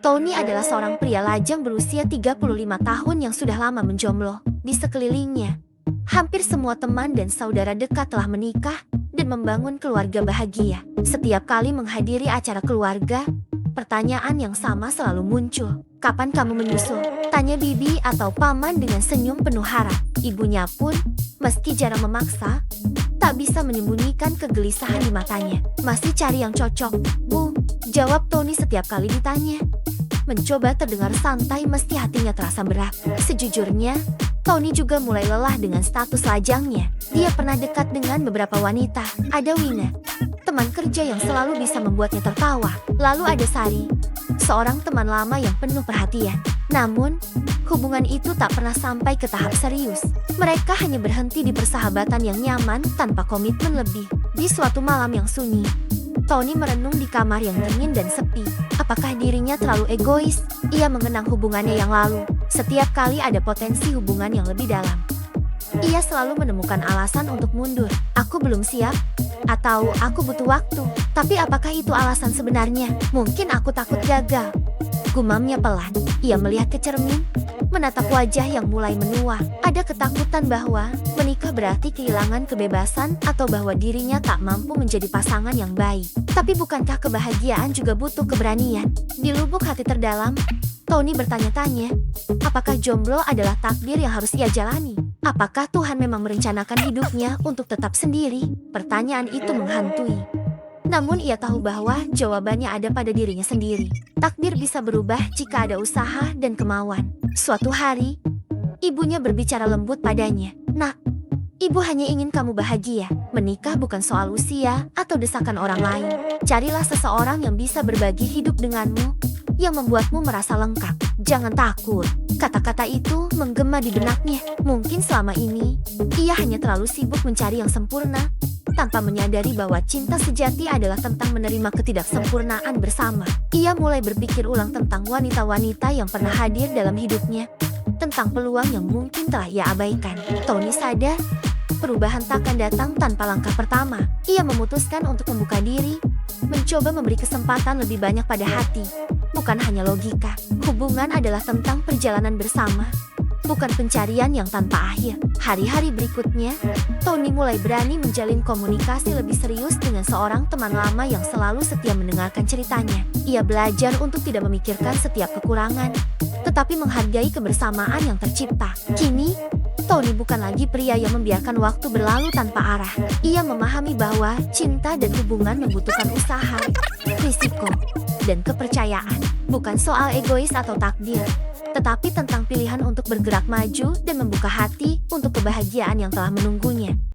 Tony adalah seorang pria lajang berusia 35 tahun yang sudah lama menjomblo. Di sekelilingnya, hampir semua teman dan saudara dekat telah menikah dan membangun keluarga bahagia. Setiap kali menghadiri acara keluarga, pertanyaan yang sama selalu muncul. "Kapan kamu menyusul?" tanya bibi atau paman dengan senyum penuh harap. Ibunya pun, meski jarang memaksa, tak bisa menyembunyikan kegelisahan di matanya. "Masih cari yang cocok, Bu," jawab Tony setiap kali ditanya. Mencoba terdengar santai meski hatinya terasa berat. Sejujurnya, Tony juga mulai lelah dengan status lajangnya. Dia pernah dekat dengan beberapa wanita. Ada Wina, teman kerja yang selalu bisa membuatnya tertawa. Lalu ada Sari, seorang teman lama yang penuh perhatian. Namun, hubungan itu tak pernah sampai ke tahap serius. Mereka hanya berhenti di persahabatan yang nyaman tanpa komitmen lebih. Di suatu malam yang sunyi, Tony merenung di kamar yang dingin dan sepi. Apakah dirinya terlalu egois? Ia mengenang hubungannya yang lalu. Setiap kali ada potensi hubungan yang lebih dalam, ia selalu menemukan alasan untuk mundur. "Aku belum siap," atau "Aku butuh waktu." Tapi apakah itu alasan sebenarnya? "Mungkin aku takut gagal," gumamnya pelan. Ia melihat ke cermin, menatap wajah yang mulai menua. Ada ketakutan bahwa menikah berarti kehilangan kebebasan atau bahwa dirinya tak mampu menjadi pasangan yang baik. Tapi bukankah kebahagiaan juga butuh keberanian? Di lubuk hati terdalam, Tony bertanya-tanya, apakah jomblo adalah takdir yang harus ia jalani? Apakah Tuhan memang merencanakan hidupnya untuk tetap sendiri? Pertanyaan itu menghantui. Namun ia tahu bahwa jawabannya ada pada dirinya sendiri. Takdir bisa berubah jika ada usaha dan kemauan. Suatu hari, ibunya berbicara lembut padanya. "Nak, ibu hanya ingin kamu bahagia. Menikah bukan soal usia atau desakan orang lain. Carilah seseorang yang bisa berbagi hidup denganmu, yang membuatmu merasa lengkap. Jangan takut." Kata-kata itu menggema di benaknya. Mungkin selama ini, ia hanya terlalu sibuk mencari yang sempurna, tanpa menyadari bahwa cinta sejati adalah tentang menerima ketidaksempurnaan bersama. Ia mulai berpikir ulang tentang wanita-wanita yang pernah hadir dalam hidupnya, tentang peluang yang mungkin telah ia abaikan. Tony sadar, perubahan takkan datang tanpa langkah pertama. Ia memutuskan untuk membuka diri, mencoba memberi kesempatan lebih banyak pada hati, bukan hanya logika. Hubungan adalah tentang perjalanan bersama, bukan pencarian yang tanpa akhir. Hari-hari berikutnya, Tony mulai berani menjalin komunikasi lebih serius dengan seorang teman lama yang selalu setia mendengarkan ceritanya. Ia belajar untuk tidak memikirkan setiap kekurangan, tetapi menghargai kebersamaan yang tercipta. Kini, Tony bukan lagi pria yang membiarkan waktu berlalu tanpa arah. Ia memahami bahwa cinta dan hubungan membutuhkan usaha, risiko, dan kepercayaan. Bukan soal egois atau takdir, tetapi tentang pilihan untuk bergerak maju dan membuka hati untuk kebahagiaan yang telah menunggunya.